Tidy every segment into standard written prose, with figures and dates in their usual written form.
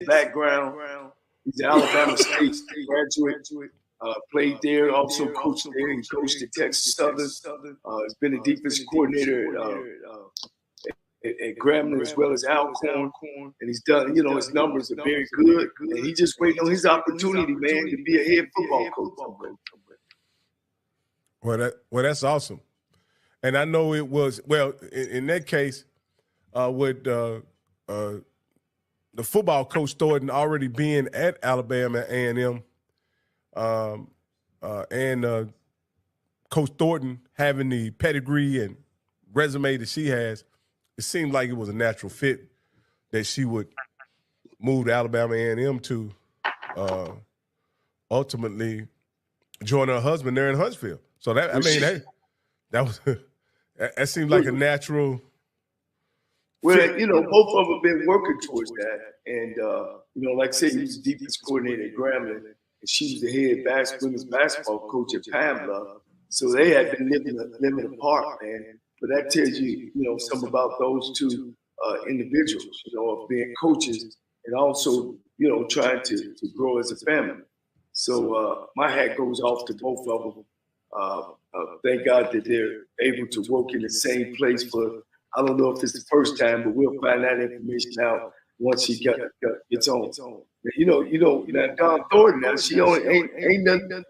background. He's an Alabama State graduate. Played there, also coached there. He coached at Texas Southern. He's been a defensive coordinator at Grambling as well as Alcorn. And he's done, his numbers are very good. And he just waiting on his opportunity, man, to be a head football coach. Well, that's awesome. And I know it was, in that case, with the football coach Thornton already being at Alabama A&M, and Coach Thornton having the pedigree and resume that she has, it seemed like it was a natural fit that she would move to Alabama A&M to ultimately join her husband there in Huntsville. So that seemed like a natural. Well, both of them have been working towards that. And, like I said, he was the defense coordinator at Grambling, and she was the head women's basketball coach at Pamela. So they had been living apart, man. But that tells you, something about those two individuals, of being coaches and also, trying to grow as a family. So my hat goes off to both of them. Thank God that they're able to work in the same place for, I don't know if it's the first time, but we'll find that information out once she gets on. Now Dawn Thornton, now she ain't nothing.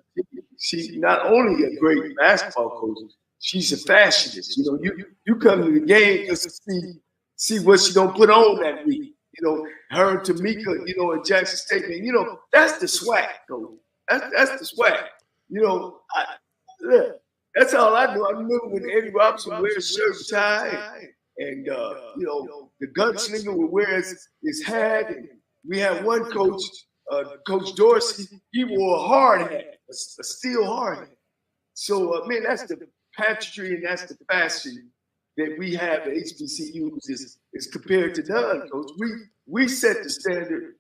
She's not only a great basketball coach, she's a fashionist. You come to the game just to see what she gonna put on that week. Her and Tamika, at Jackson State, man, that's the swag, though. That's the swag. That's all I do. I remember when Eddie Robinson wears shirt and tie, and the gunslinger would wear his hat. And we had one coach, Coach Dorsey. He wore a hard hat, a steel hard hat. So, man, that's the pageantry and that's the fashion that we have at HBCUs is compared to none, Coach. We set the standard.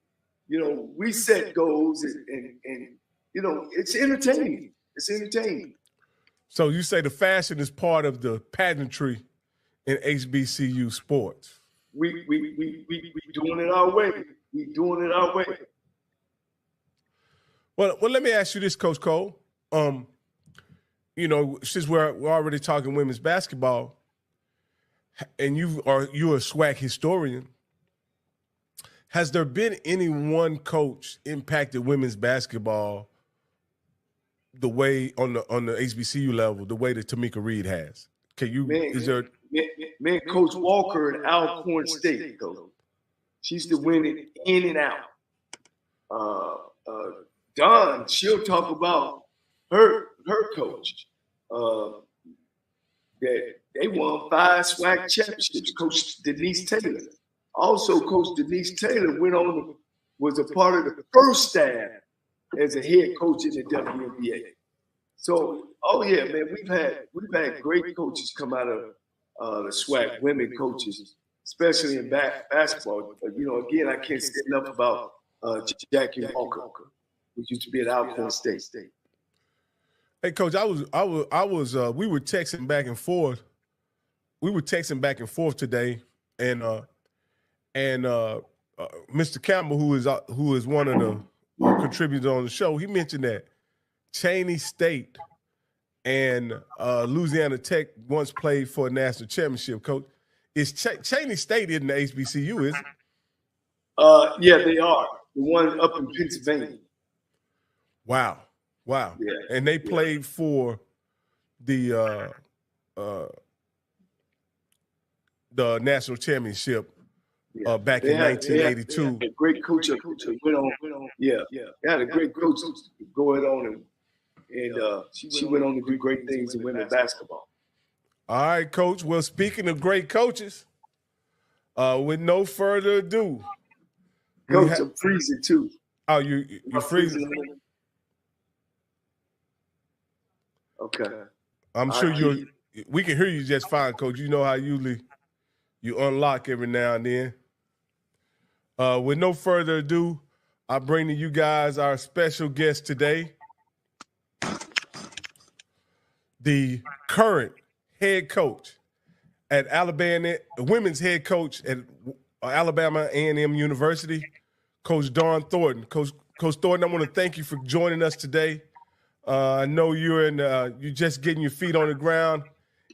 We set goals, and it's entertaining. It's entertaining. So you say the fashion is part of the pageantry in HBCU sports. We doing it our way. We doing it our way. Well, let me ask you this, Coach Cole. Since we're already talking women's basketball, and you're a SWAC historian, has there been any one coach impacted women's basketball the way on the HBCU level, the way that Tamika Reed has? Coach Walker at Alcorn State, though. She's the winning in and out. Dawn, she'll talk about her coach. That they won 5 SWAC championships. Coach Denise Taylor. Also, Coach Denise Taylor was a part of the first staff as a head coach in the WNBA. So, man, we've had great coaches come out of the SWAC, women coaches, especially in basketball. Again, I can't say enough about Jackie Walker, who used to be at Alcorn State. Hey, Coach, we were texting back and forth. We were texting back and forth today, and Mr. Campbell, who is one of the contributors on the show, he mentioned that Cheney State and Louisiana Tech once played for a national championship. Coach, is Cheney State in the HBCU? Is it? Yeah, they are. The one up in Pennsylvania. Wow. Yeah. And they played for the national championship back in 1982. A great coach went on. Yeah. They had a great coach going on, and she went on to do great things in women's basketball. All right, Coach. Well, speaking of great coaches, with no further ado, Coach, I'm freezing too. Oh, you're freezing. Okay. I'm sure we can hear you just fine, Coach. You know how usually you unlock every now and then. With no further ado, I bring to you guys our special guest today, the current head coach at Alabama, women's head coach at Alabama A&M University, Coach Dawn Thornton. Coach Thornton, I want to thank you for joining us today. I know you're just getting your feet on the ground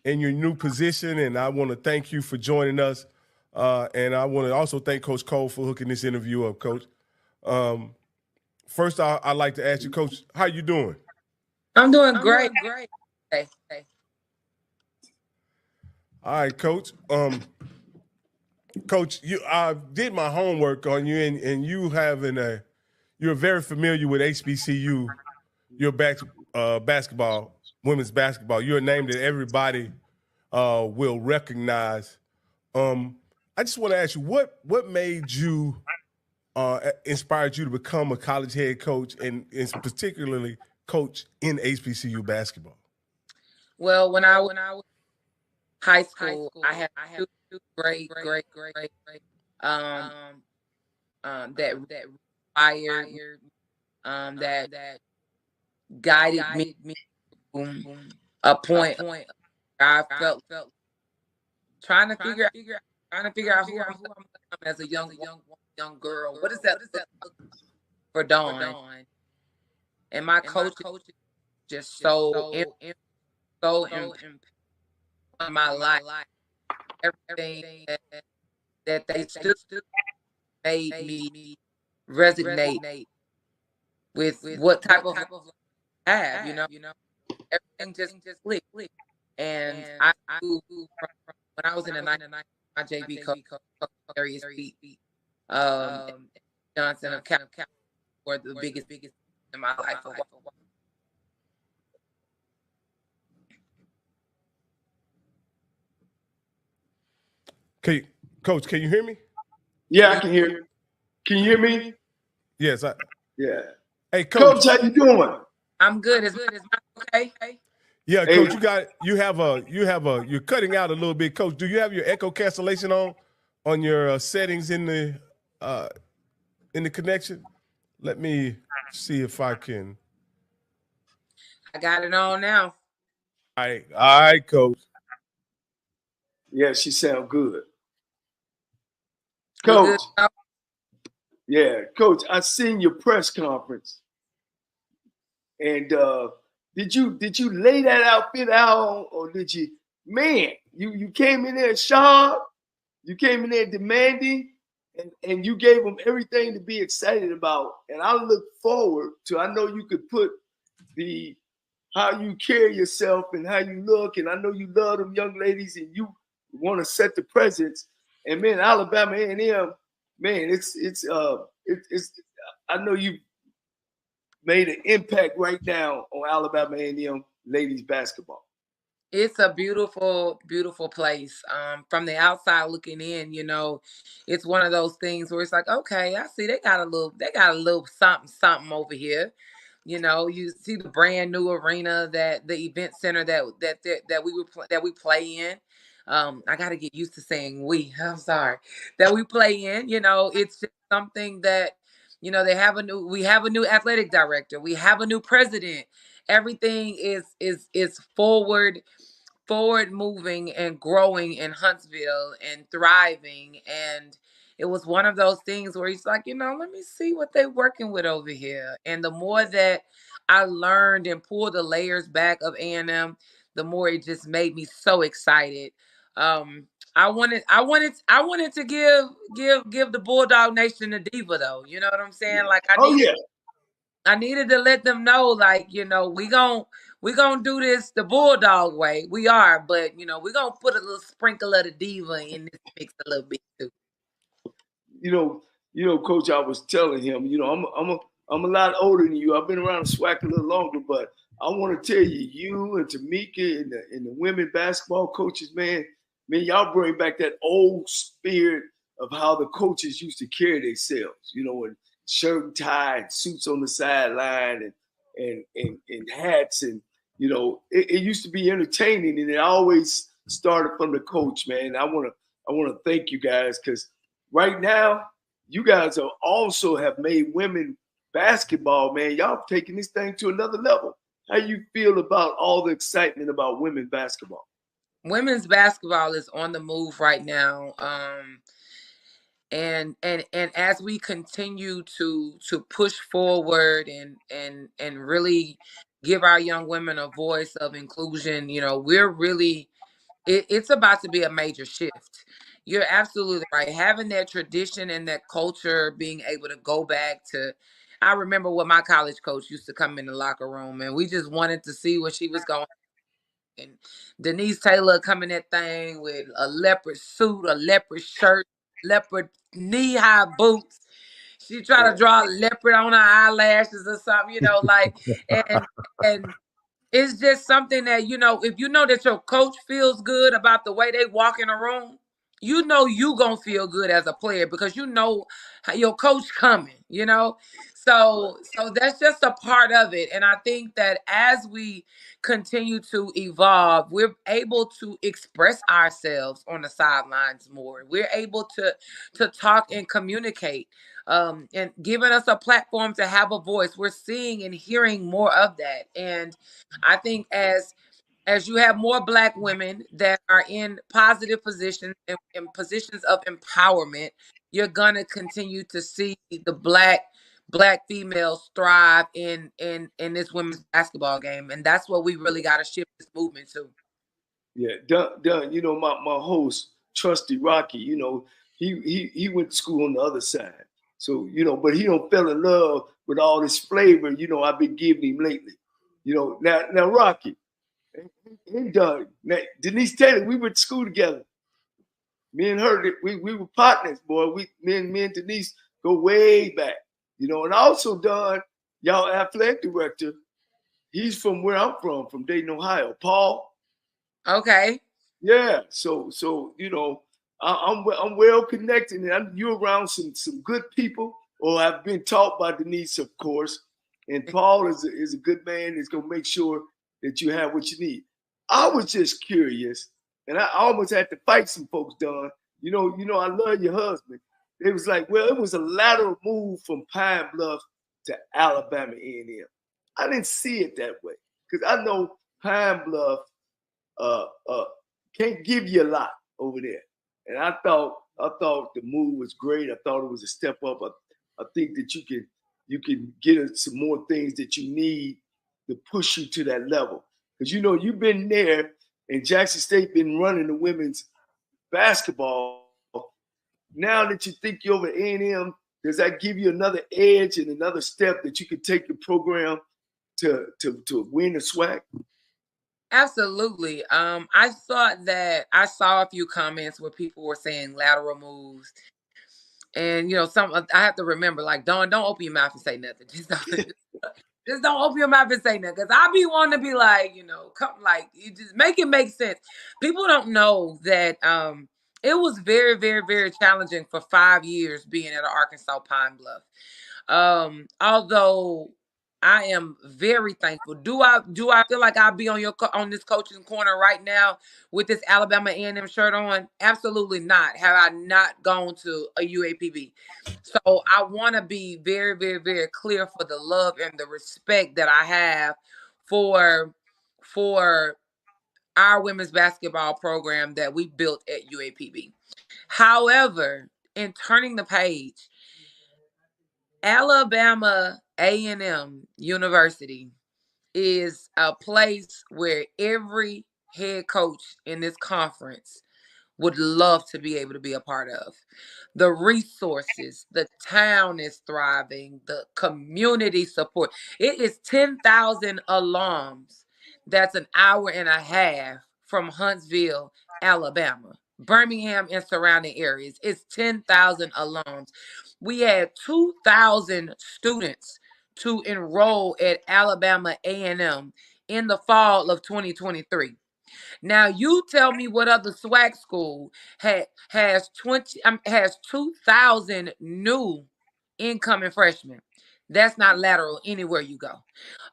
in your new position, and I want to thank you for joining us. And I want to also thank Coach Cole for hooking this interview up, Coach. First, I'd like to ask you, Coach, how you doing? I'm doing great. Hey. All right, Coach. Coach, I did my homework on you, and you're very familiar with HBCU. Your basketball, women's basketball. You're a name that everybody will recognize. I just want to ask you, what made you inspired you to become a college head coach, and particularly coach in HBCU basketball? Well, when I was high school, I had two great that fired that guided me to a point I felt trying to figure out who I'm becoming as a young girl. What does that look for Dawn? And my coach just so in my life. Everything that they stood made me resonate with what type of life I have, you know. Everything just clicked. And I knew when I was in the 99, my JV coach, Arius Pete, Johnson of Cap were the biggest in my life. Okay, Coach, can you hear me? Yeah, I can hear you. Can you hear me? Yes. Yeah. Hey, Coach, how you doing? I'm good. Is mine okay? Yeah, Coach, you're cutting out a little bit, Coach. Do you have your echo cancellation on your settings in the connection? Let me see if I can. I got it on now. All right, Coach. Yeah, she sound good. Coach. Yeah, Coach, I seen your press conference. And did you lay that outfit out, or did you, man, you came in there sharp, you came in there demanding, and you gave them everything to be excited about. And I look forward to, I know you could put how you carry yourself and how you look, and I know you love them young ladies and you want to set the presence. And man, Alabama A&M, man, it's I know you made an impact right now on Alabama A&M ladies basketball. It's a beautiful, beautiful place. From the outside looking in, you know, it's one of those things where it's like, okay, I see they got a little something over here. You know, you see the brand new arena, that the event center that we play in. I got to get used to saying we. I'm sorry, that we play in. You know, it's just something that, you know, we have a new athletic director, we have a new president. Everything is forward moving and growing in Huntsville and thriving. And it was one of those things where he's like, you know, let me see what they're working with over here. And the more that I learned and pulled the layers back of A&M, the more it just made me so excited. I wanted to give the Bulldog Nation a Diva, though. You know what I'm saying? Like I needed to let them know, like, you know, we gonna do this the Bulldog way. We are, but you know, we're gonna put a little sprinkle of the Diva in this mix a little bit too. You know, Coach, I was telling him, you know, I'm a lot older than you. I've been around the SWAC a little longer, but I want to tell you and Tamika and the women basketball coaches, man, y'all bring back that old spirit of how the coaches used to carry themselves, you know, and shirt and tie and suits on the sideline and hats, and you know, it used to be entertaining, and it always started from the coach, man. I want to thank you guys, because right now you guys are also have made women basketball, man. Y'all taking this thing to another level. How you feel about all the excitement about women's basketball? Women's basketball is on the move right now. And as we continue to push forward and really give our young women a voice of inclusion, you know, we're really it's about to be a major shift. You're absolutely right. Having that tradition and that culture, being able to go back to, I remember when my college coach used to come in the locker room and we just wanted to see what she was going. And Denise Taylor come in that thing with a leopard suit, a leopard shirt, leopard knee-high boots. She tried to draw a leopard on her eyelashes or something, you know, like, and and it's just something that, you know, if you know that your coach feels good about the way they walk in a room, you know you gonna feel good as a player because you know how your coach coming, you know. So that's just a part of it. And I think that as we continue to evolve, we're able to express ourselves on the sidelines more. We're able to talk and communicate, and giving us a platform to have a voice. We're seeing and hearing more of that. And I think as you have more Black women that are in positive positions and in positions of empowerment, you're gonna continue to see the black females thrive in this women's basketball game, and that's what we really got to shift this movement to. Yeah, done. You know, my host, Trusty Rocky, you know, he went to school on the other side. So, you know, but he don't fell in love with all this flavor, you know, I've been giving him lately. You know, now Rocky, he done. Now, Denise Taylor, we went to school together. Me and her, we were partners, boy. Me and Denise go way back. You know, and also Don, y'all athletic director, he's from where I'm from Dayton, Ohio. Paul. Okay. Yeah. So you know, I'm well connected, and you're around some good people, or I've been taught by Denise, of course. And Paul is a good man. He's gonna make sure that you have what you need. I was just curious, and I almost had to fight some folks, Don. You know, I love your husband. It was like, well, it was a lateral move from Pine Bluff to Alabama A&M. I didn't see it that way because I know Pine Bluff can't give you a lot over there. And I thought the move was great. I thought it was a step up. I think that you can get some more things that you need to push you to that level. Because you know you've been there, and Jackson State been running the women's basketball. Now that you think you're over A&M, does that give you another edge and another step that you can take your program to win the SWAC? Absolutely. I thought that I saw a few comments where people were saying lateral moves. And you know, I have to remember, like, don't open your mouth and say nothing. Just don't open your mouth and say nothing. Because I be wanting to be like, you know, come like you just make it make sense. People don't know that it was very, very, very challenging for 5 years being at Arkansas Pine Bluff. Although I am very thankful. Do I feel like I'll be on this coaching corner right now with this Alabama A&M shirt on? Absolutely not. Have I not gone to a UAPB? So I want to be very, very, very clear for the love and the respect that I have for our women's basketball program that we built at UAPB. However, in turning the page, Alabama A&M University is a place where every head coach in this conference would love to be able to be a part of. The resources, the town is thriving, the community support. It is 10,000 alums. That's an hour and a half from Huntsville, Alabama. Birmingham and surrounding areas. It's 10,000 alums. We had 2,000 students to enroll at Alabama A&M in the fall of 2023. Now you tell me what other SWAC school has 2,000 new incoming freshmen. That's not lateral anywhere you go.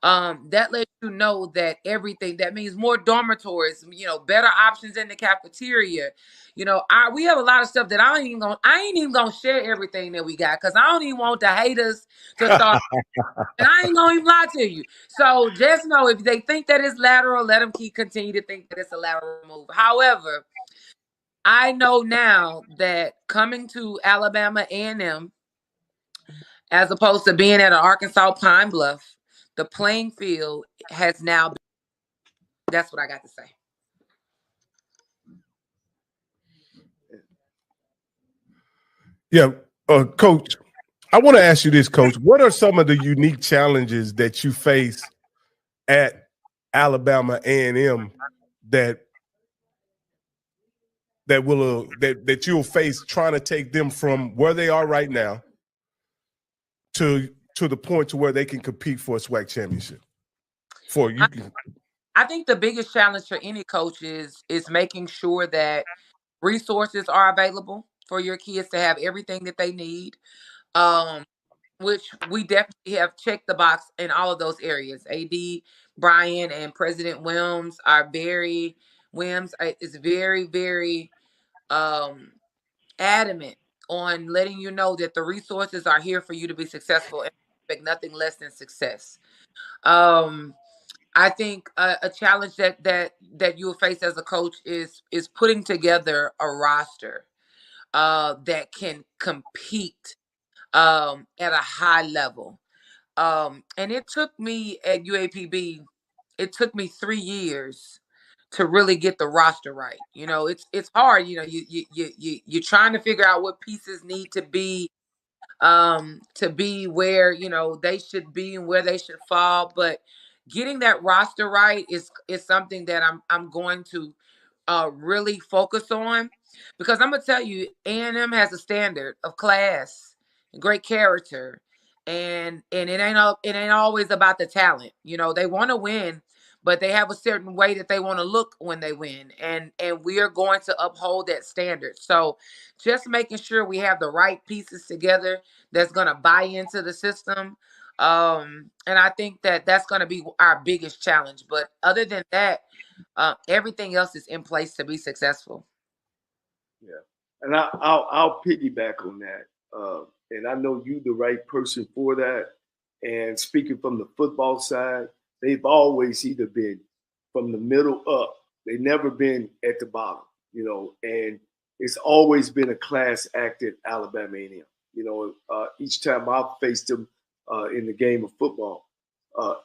That lets you know that everything that means more dormitories, you know, better options in the cafeteria. You know, we have a lot of stuff that I ain't even gonna share everything that we got because I don't even want the haters to start. And I ain't gonna even lie to you. So just know if they think that it's lateral, let them continue to think that it's a lateral move. However, I know now that coming to Alabama A&M, as opposed to being at an Arkansas Pine Bluff, the playing field has now been. That's what I got to say. Yeah, Coach, I want to ask you this, Coach. What are some of the unique challenges that you face at Alabama A&M that you'll face trying to take them from where they are right now to the point to where they can compete for a SWAC championship? I think the biggest challenge for any coach is making sure that resources are available for your kids to have everything that they need. Which we definitely have checked the box in all of those areas. AD Brian and President Williams is very, very adamant on letting you know that the resources are here for you to be successful and expect nothing less than success. I think a challenge that you'll face as a coach is putting together a roster that can compete at a high level. And it took me at UAPB, it took me 3 years to really get the roster right. You know, it's hard. You know, you're trying to figure out what pieces need to be where, you know, they should be and where they should fall. But getting that roster right is something that I'm going to really focus on, because I'm gonna tell you, A&M has a standard of class, great character, and it ain't always about the talent. You know, they want to win, but they have a certain way that they want to look when they win, and we are going to uphold that standard. So just making sure we have the right pieces together that's going to buy into the system. And I think that that's going to be our biggest challenge. But other than that, everything else is in place to be successful. Yeah, and I'll piggyback on that. And I know you the right person for that. And speaking from the football side, they've always either been from the middle up. They've never been at the bottom, you know. And it's always been a class act at Alabama A&M. You know, each time I've faced them in the game of football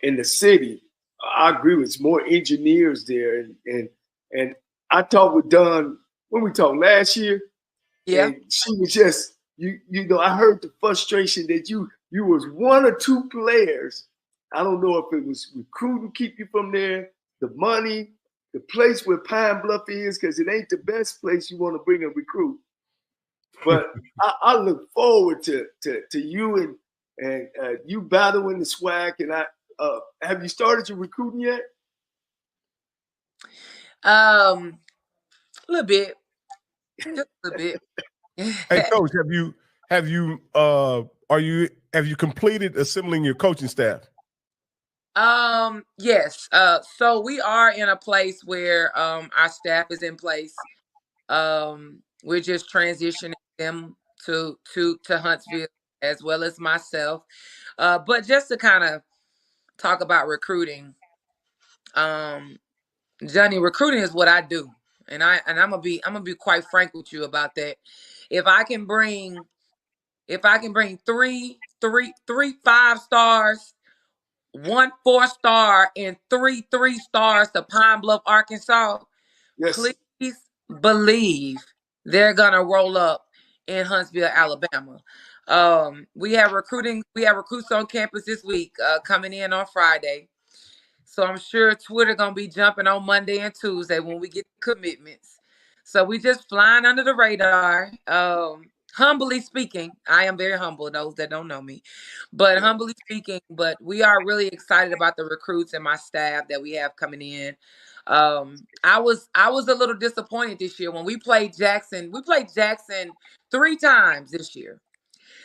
in the city, I agree with it's more engineers there. And I talked with Don when we talked last year. Yeah, and she was just you know, I heard the frustration that you was one or two players. I don't know if it was recruiting keep you from there, the money, the place where Pine Bluff is, because it ain't the best place you want to bring a recruit. But I look forward to you and you battling the SWAC. And have you started your recruiting yet? a little bit, just a little bit. Hey, Coach, have you completed assembling your coaching staff? Yes. So we are in a place where our staff is in place. We're just transitioning them to Huntsville, as well as myself. But just to kind of talk about recruiting, Johnnie, recruiting is what I do. And I'm gonna be quite frank with you about that. If I can bring three 5-stars, 1 4-star, and 3 3-stars to Pine Bluff, Arkansas, Yes. please believe they're gonna roll up in Huntsville, Alabama. We have recruits on campus this week coming in on Friday. So I'm sure Twitter gonna be jumping on Monday and Tuesday when we get commitments. So we just flying under the radar. Humbly speaking, I am very humble, those that don't know me. But humbly speaking, but we are really excited about the recruits and my staff that we have coming in. I was a little disappointed this year when we played Jackson. We played Jackson 3 times this year.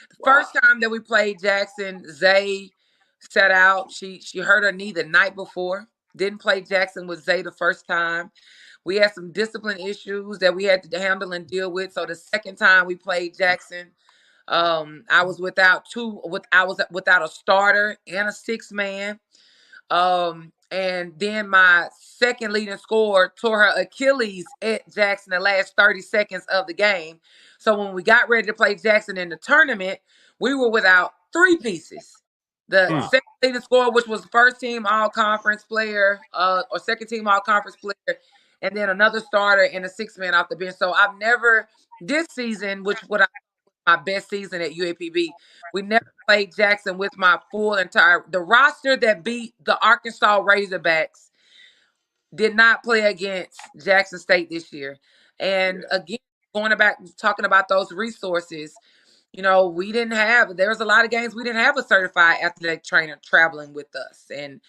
The first time that we played Jackson, Zay sat out. She hurt her knee the night before. Didn't play Jackson with Zay the first time. We had some discipline issues that we had to handle and deal with. So the second time we played Jackson, I was without a starter and a 6-man. And then my second leading scorer tore her Achilles at Jackson the last 30 seconds of the game. So when we got ready to play Jackson in the tournament, we were without 3 pieces. The second leading scorer, which was first team all-conference player, or second team all-conference player, and then another starter and a 6-man off the bench. So I've never, this season, which what I my best season at UAPB, we never played Jackson with my full entire, the roster that beat the Arkansas Razorbacks did not play against Jackson State this year. And again, going back, talking about those resources, you know, we didn't have, there was a lot of games we didn't have a certified athletic trainer traveling with us. And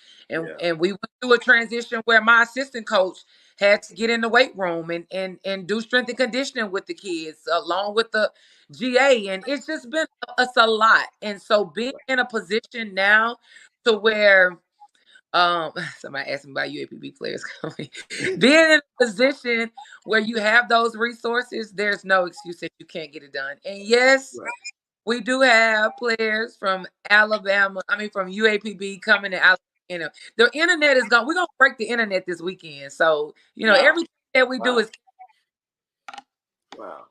we went through a transition where my assistant coach had to get in the weight room and do strength and conditioning with the kids along with the GA. And it's just been us a lot. And so being in a position now to where somebody asked me about UAPB players coming. Being in a position where you have those resources, there's no excuse that you can't get it done. And yes, we do have players from Alabama, from UAPB coming to Alabama. You know, the internet is gone. We're gonna break the internet this weekend. So, you know, everything that we do is wow.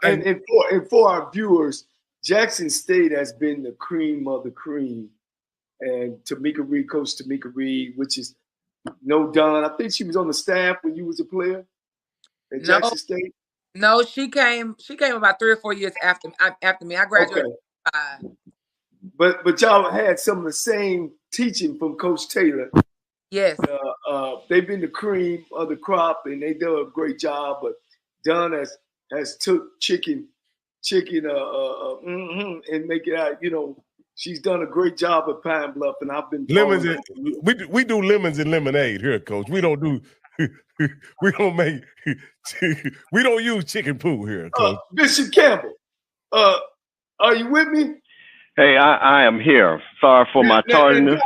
And for our viewers, Jackson State has been the cream of the cream. And Coach Tamika Reed, which is no Don. I think she was on the staff when you was a player at Jackson State. No, she came about 3 or 4 years after me. I graduated. Okay. But y'all had some of the same teaching from Coach Taylor. Yes. They've been the cream of the crop, and they do a great job. But Don has took chicken and make it out. You know, she's done a great job at Pine Bluff, and I've been lemons. We do lemons and lemonade here, Coach. We don't do. We don't use chicken poo here, Coach. Bishop Campbell, are you with me? Hey, I am here. Sorry for my tardiness.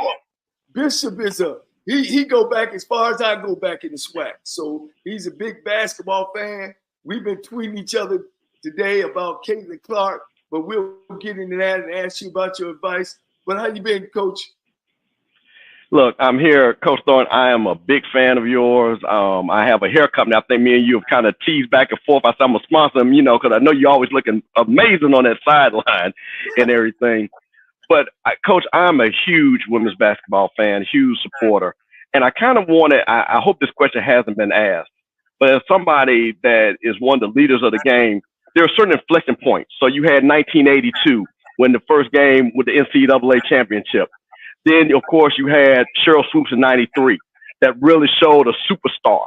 Bishop is he go back as far as I go back in the SWAC. So he's a big basketball fan. We've been tweeting each other today about Caitlin Clark, but we'll get into that and ask you about your advice. But how you been, Coach? Look, I'm here, Coach Thornton. I am a big fan of yours. I have a hair company. I think me and you have kind of teased back and forth. I said I'm a sponsor, you know, because I know you're always looking amazing on that sideline and everything. But, Coach, I'm a huge women's basketball fan, huge supporter. And I kind of wanted, I hope this question hasn't been asked, but as somebody that is one of the leaders of the game, there are certain inflection points. So you had 1982 when the first game with the NCAA championship. Then, of course, you had Cheryl Swoops in 93 that really showed a superstar.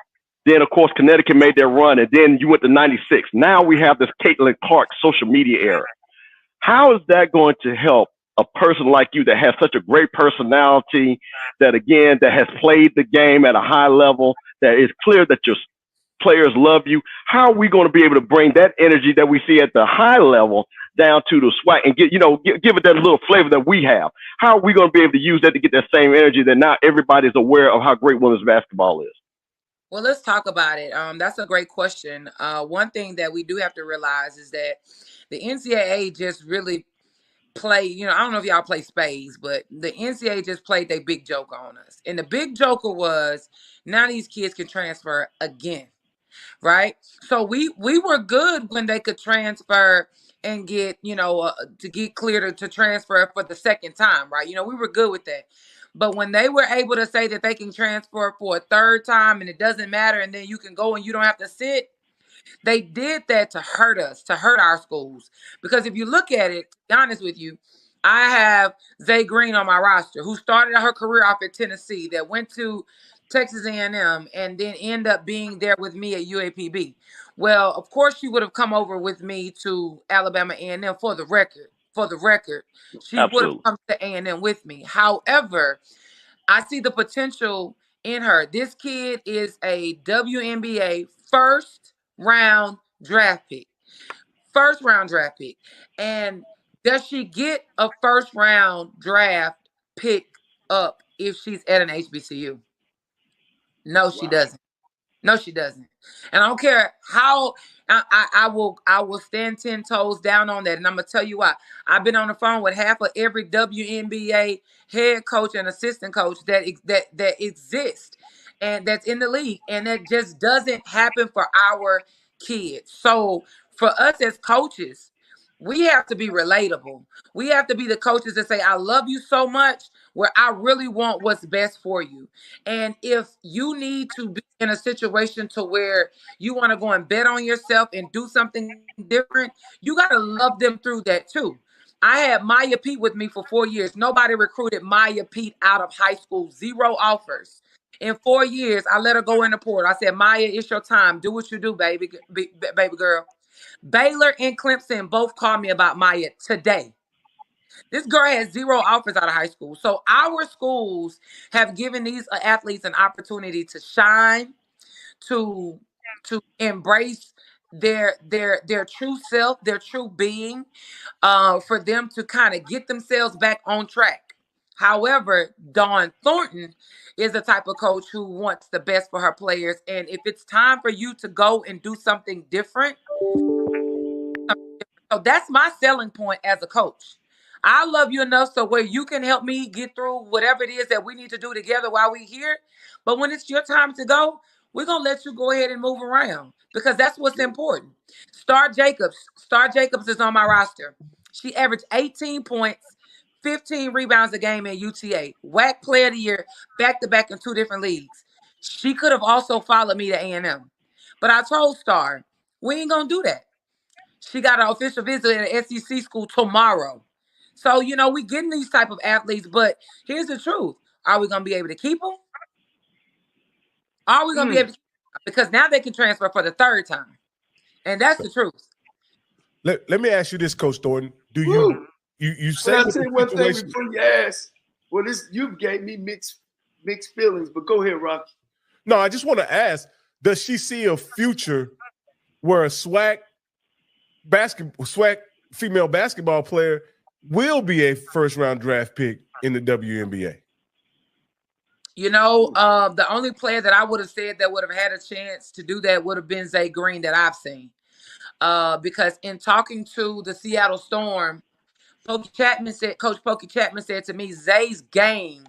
Then, of course, Connecticut made their run, and then you went to 96. Now we have this Caitlin Clark social media era. How is that going to help a person like you that has such a great personality, that, again, that has played the game at a high level, that is clear that your players love you? How are we going to be able to bring that energy that we see at the high level down to the SWAC and give it that little flavor that we have? How are we going to be able to use that to get that same energy that now everybody's aware of how great women's basketball is? Well, let's talk about it. That's a great question. One thing that we do have to realize is that the NCAA just really play, you know, I don't know if y'all play spades, but the NCAA just played their big joke on us. And the big joker was, now these kids can transfer again. Right. So we were good when they could transfer and get, you know, to get clear to transfer for the second time. Right. You know, we were good with that. But when they were able to say that they can transfer for a third time and it doesn't matter, and then you can go and you don't have to sit, they did that to hurt us, to hurt our schools. Because if you look at it, to be honest with you, I have Zay Green on my roster, who started her career off at Tennessee, that went to Texas A&M and then end up being there with me at UAPB. Well, of course, she would have come over with me to Alabama A&M for the record. She would have come to A&M with me. However, I see the potential in her. This kid is a WNBA first round draft pick. And does she get a first round draft pick up if she's at an HBCU? No, she doesn't. No, she doesn't. And I don't care how, I will stand 10 toes down on that. And I'm gonna tell you why. I've been on the phone with half of every WNBA head coach and assistant coach that exists and that's in the league. And that just doesn't happen for our kids. So for us as coaches, we have to be relatable. We have to be the coaches that say, I love you so much, where I really want what's best for you. And if you need to be in a situation to where you want to go and bet on yourself and do something different, you got to love them through that too. I had Maya Pete with me for 4 years. Nobody recruited Maya Pete out of high school. 0 offers. In 4 years, I let her go in the portal. I said, Maya, it's your time. Do what you do, baby girl. Baylor and Clemson both called me about Maya today. This girl has 0 offers out of high school. So our schools have given these athletes an opportunity to shine, to embrace their true self, their true being, for them to kind of get themselves back on track. However, Dawn Thornton is the type of coach who wants the best for her players. And if it's time for you to go and do something different, so that's my selling point as a coach. I love you enough so where you can help me get through whatever it is that we need to do together while we're here. But when it's your time to go, we're going to let you go ahead and move around because that's what's important. Star Jacobs is on my roster. She averaged 18 points, 15 rebounds a game in UTA. WAC Player of the Year, back-to-back in 2 different leagues. She could have also followed me to A&M. But I told Star, we ain't going to do that. She got an official visit at an SEC school tomorrow. So, we getting these type of athletes, but here's the truth. Are we going to be able to keep them? Are we going to be able to keep them? Because now they can transfer for the 3rd time. And that's the truth. Let me ask you this, Coach Thornton. Do you say I'll tell you one thing before you ask. Well, you gave me mixed feelings, but go ahead, Rocky. No, I just want to ask, does she see a future where a SWAC female basketball player will be a first-round draft pick in the WNBA? The only player that I would have said that would have had a chance to do that would have been Zay Green that I've seen. Because in talking to the Seattle Storm, Coach Pokey Chapman said to me, Zay's game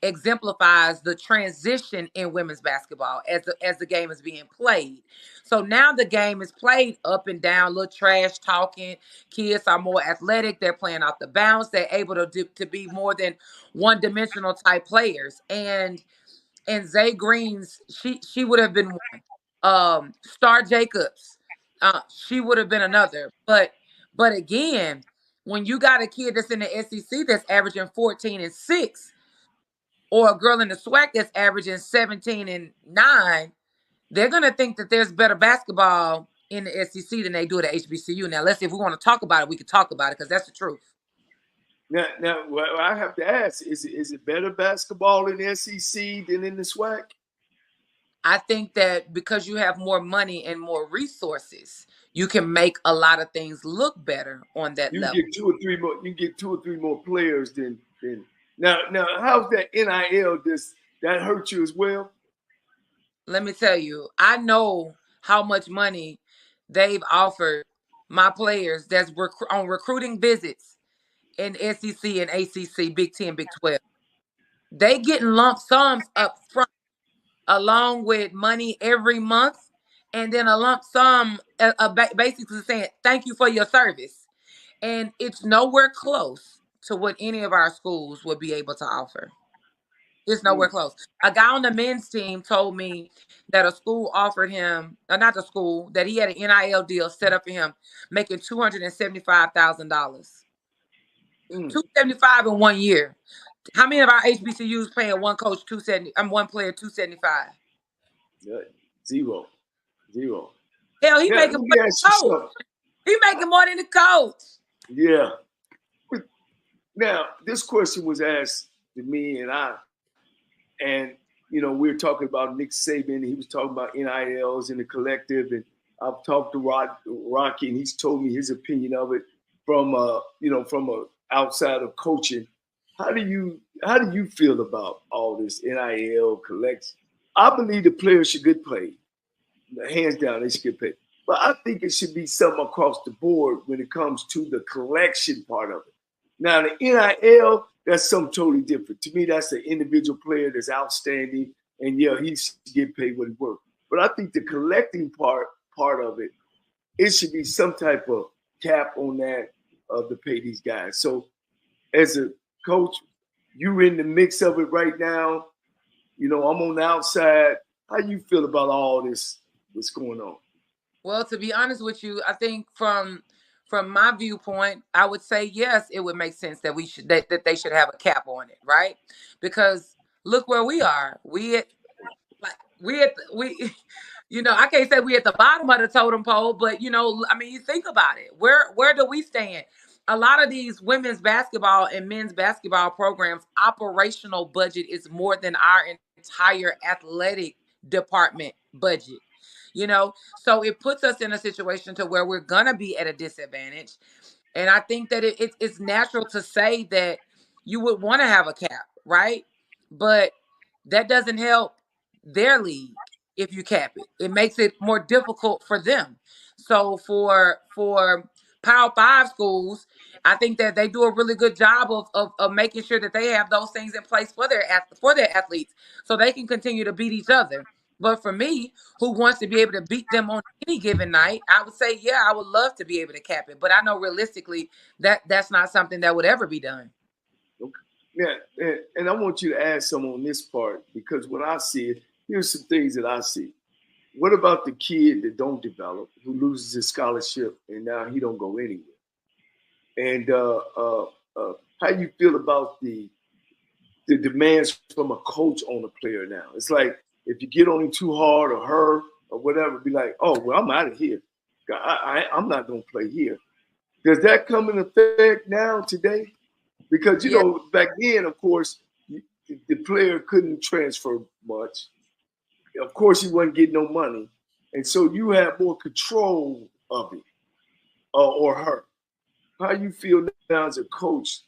exemplifies the transition in women's basketball as the game is being played. So now the game is played up and down, little trash talking. Kids are more athletic. They're playing off the bounce. They're able to be more than one-dimensional type players. And Zay Green's, she would have been one. Star Jacobs, she would have been another. But again, when you got a kid that's in the SEC that's averaging 14 and 6, or a girl in the SWAC that's averaging 17 and 9, they're going to think that there's better basketball in the SEC than they do at the HBCU. Now, if we want to talk about it, we can talk about it because that's the truth. Now, well, I have to ask, is it better basketball in the SEC than in the SWAC? I think that because you have more money and more resources, you can make a lot of things look better on that level. You get 2 or 3 more players than now. How's that NIL? Does that hurt you as well? Let me tell you, I know how much money they've offered my players that's on recruiting visits in SEC and ACC, Big 10, Big 12. They getting lump sums up front along with money every month, and then a lump sum basically saying, thank you for your service. And it's nowhere close to what any of our schools would be able to offer. It's nowhere close. A guy on the men's team told me that a school offered him, not the school, that he had an NIL deal set up for him, making $275,000. $275 in 1 year. How many of our HBCUs paying one coach one player $275? Zero. Hell, he making more than the coach. He making more than the coach. Yeah. Now, this question was asked to me and we were talking about Nick Saban. He was talking about NILs in the collective, and I've talked to Rocky, and he's told me his opinion of it from a outside of coaching. How do you feel about all this NIL collection? I believe the players should get paid. Hands down, they should get paid. But I think it should be something across the board when it comes to the collection part of it. Now, the NIL, that's something totally different. To me, that's an individual player that's outstanding, and yeah, he should get paid what he worth. But I think the collecting part of it, it should be some type of cap on that to pay these guys. So as a coach, you're in the mix of it right now. You know, I'm on the outside. How you feel about all this that's going on? Well, to be honest with you, I think from my viewpoint, I would say yes, it would make sense that we should that they should have a cap on it, right? Because look where we are. We you know, I can't say we at the bottom of the totem pole, but you know, I mean, you think about it. Where do we stand? A lot of these women's basketball and men's basketball programs operational budget is more than our entire athletic department budget. You know, so it puts us in a situation to where we're gonna be at a disadvantage. And I think that it's natural to say that you would want to have a cap, right? But that doesn't help their league if you cap it. It makes it more difficult for them. So for Power 5 schools, I think that they do a really good job of making sure that they have those things in place for their athletes so they can continue to beat each other. But for me, who wants to be able to beat them on any given night, I would say, yeah, I would love to be able to cap it. But I know realistically that's not something that would ever be done. Okay. Yeah, and I want you to add some on this part, because when I see it, here's some things that I see. What about the kid that don't develop, who loses his scholarship and now he don't go anywhere? And how you feel about the demands from a coach on a player now? It's like, if you get on him too hard or her or whatever, be like, oh, well, I'm out of here. I'm not going to play here. Does that come in effect now today? Because, you know, back then, of course, the player couldn't transfer much. Of course, he wasn't getting no money. And so you have more control of it or her. How you feel now as a coach?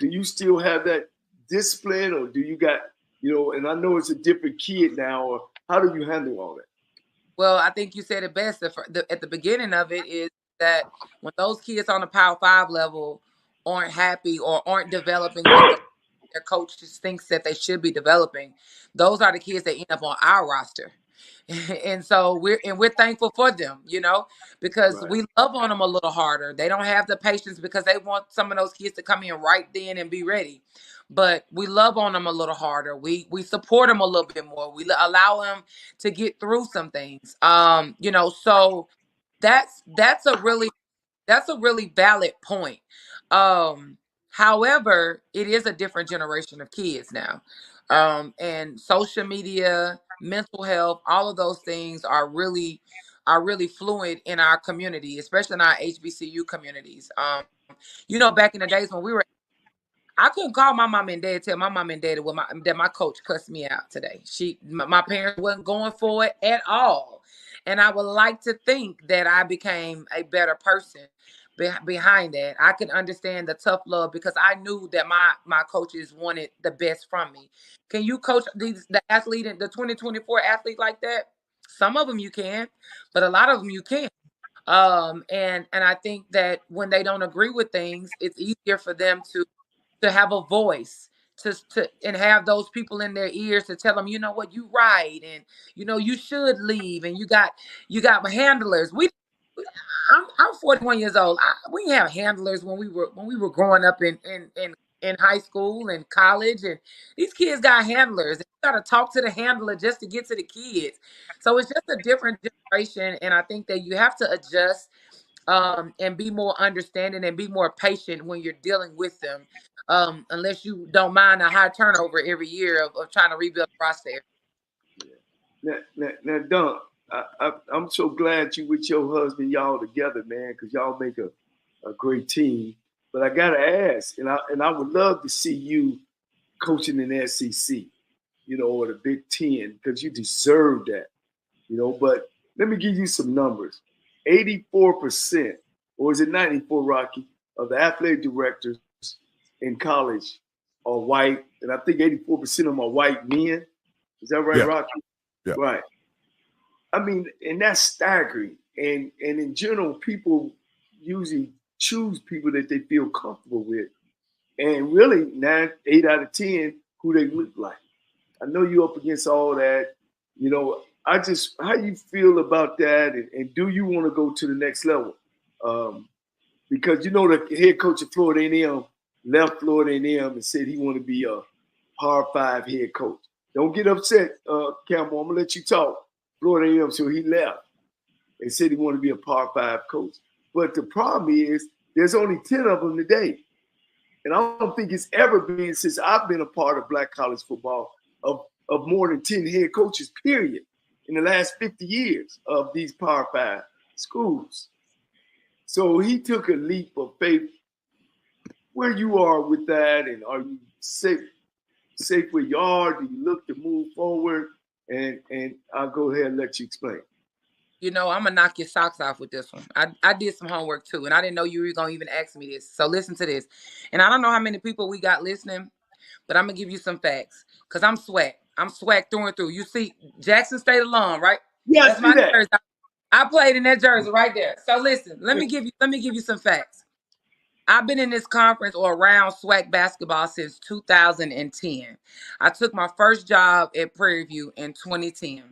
Do you still have that discipline, or do you got, you know, and I know it's a different kid now, or how do you handle all that? Well, I think you said it best. At the beginning of it is that when those kids on the Power 5 level aren't happy or aren't developing what their coach just thinks that they should be developing, those are the kids that end up on our roster. And so we're thankful for them, you know, because we love on them a little harder. They don't have the patience because they want some of those kids to come in right then and be ready. But we love on them a little harder. We support them a little bit more. We allow them to get through some things. You know, so that's a really valid point. However, it is a different generation of kids now. And social media, mental health, all of those things are really fluid in our community, especially in our HBCU communities. You know, back in the days when I couldn't call my mom and dad, tell my mom and dad that my coach cussed me out today. My parents wasn't going for it at all. And I would like to think that I became a better person behind that. I could understand the tough love because I knew that my coaches wanted the best from me. Can you coach the athlete, the 2024 athlete like that? Some of them you can, but a lot of them you can't. And I think that when they don't agree with things, it's easier for them to have a voice, to and have those people in their ears to tell them, you know what, you right, and you know you should leave, and you got handlers. I'm 41 years old. We didn't have handlers when we were growing up in high school and college, and these kids got handlers. You got to talk to the handler just to get to the kids. So it's just a different generation, and I think that you have to adjust and be more understanding and be more patient when you're dealing with them, unless you don't mind a high turnover every year of trying to rebuild the roster. Now, Don, I'm so glad you with your husband, y'all together, man, because y'all make a great team. But I gotta ask, and I would love to see you coaching in the SEC, you know, or the Big Ten, because you deserve that, you know. But let me give you some numbers. 84%, or is it 94, Rocky, of the athletic directors in college are white, and I think 84% of them are white men. Is that right, Rocky? Yeah. Right. I mean, and that's staggering. And in general, people usually choose people that they feel comfortable with. And really, 8 out of 10, who they look like. I know you're up against all that. You know, how you feel about that? And do you want to go to the next level? Because, you know, the head coach of Florida A&M left Florida A&M and said he wanted to be a Power 5 head coach. Don't get upset, Campbell. I'm going to let you talk. Florida A&M, so he left and said he wanted to be a Power 5 coach. But the problem is there's only 10 of them today. And I don't think it's ever been, since I've been a part of black college football, of more than 10 head coaches, period, in the last 50 years of these Power 5 schools. So he took a leap of faith. Where you are with that, and are you safe where you are? Do you look to move forward? And I'll go ahead and let you explain. You know, I'm going to knock your socks off with this one. I did some homework too, and I didn't know you were going to even ask me this. So listen to this. And I don't know how many people we got listening, but I'm going to give you some facts because I'm swag. I'm swag through and through. You see Jackson State alum, right? Yeah, that's my jersey. I played in that jersey right there. So listen, let me give you some facts. I've been in this conference or around SWAC basketball since 2010. I took my first job at Prairie View in 2010.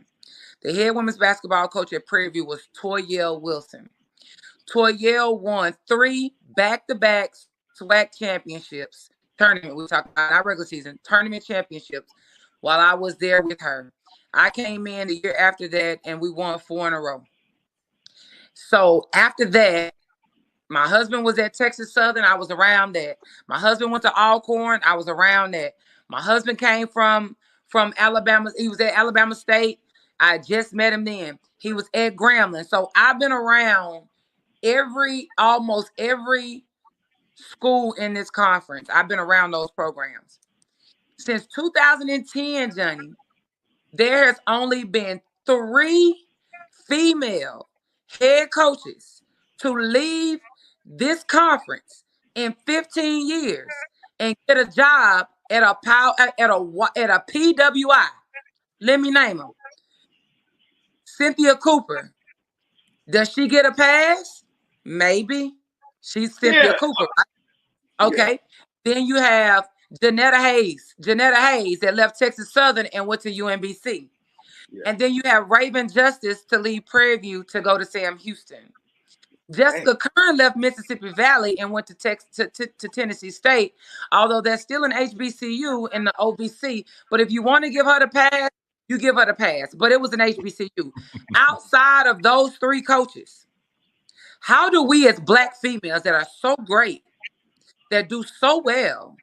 The head women's basketball coach at Prairie View was Toyelle Wilson. Toyelle won 3 back-to-back SWAC championships, tournament, we talked about our regular season, tournament championships, while I was there with her. I came in the year after that, and we won 4 in a row. So after that, my husband was at Texas Southern. I was around that. My husband went to Alcorn. I was around that. My husband came from Alabama. He was at Alabama State. I just met him then. He was at Grambling. So I've been around almost every school in this conference. I've been around those programs. Since 2010, Johnnie, there has only been 3 female head coaches to leave this conference in 15 years and get a job at a PWI. Let me name them. Cynthia Cooper. Does she get a pass? Maybe. She's Cynthia Cooper. Right? Okay. Yeah. Then you have Janetta Hayes that left Texas Southern and went to UMBC. Yeah. And then you have Raven Justice to leave Prairie View to go to Sam Houston. Jessica Kern left Mississippi Valley and went to Tennessee State, although that's still an HBCU in the OVC. But if you want to give her the pass, you give her the pass. But it was an HBCU. Outside of those 3 coaches, how do we as black females that are so great, that do so well,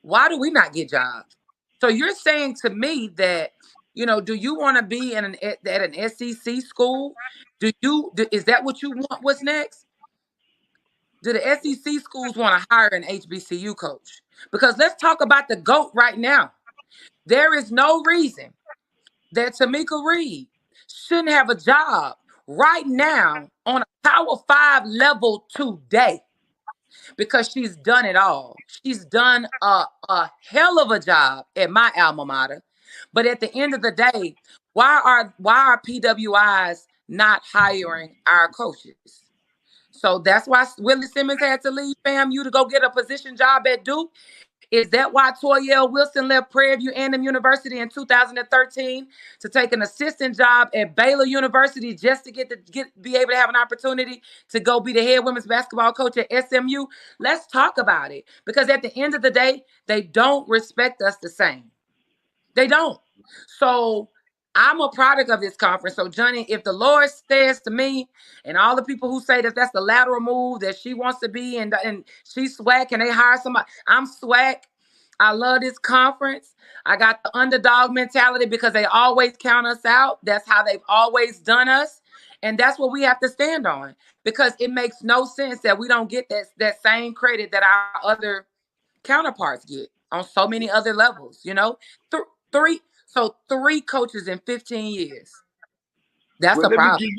why do we not get jobs? So you're saying to me that, you know, do you want to be at an SEC school? Is that what you want? What's next? Do the SEC schools want to hire an HBCU coach? Because let's talk about the GOAT right now. There is no reason that Tamika Reed shouldn't have a job right now on a Power 5 level today, because she's done it all. She's done a hell of a job at my alma mater. But at the end of the day, why are PWIs not hiring our coaches? So that's why Willie Simmons had to leave FAMU to go get a position job at Duke. Is that why Toyelle Wilson left Prairie View A&M University in 2013 to take an assistant job at Baylor University just to be able to have an opportunity to go be the head women's basketball coach at SMU? Let's talk about it, because at the end of the day, they don't respect us the same. They don't. So I'm a product of this conference. So, Johnnie, if the Lord says to me, and all the people who say that that's the lateral move that she wants to be, and she's SWAC, and they hire somebody, I'm SWAC. I love this conference. I got the underdog mentality because they always count us out. That's how they've always done us. And that's what we have to stand on, because it makes no sense that we don't get that same credit that our other counterparts get on so many other levels, you know? 3 coaches in 15 years. That's a problem.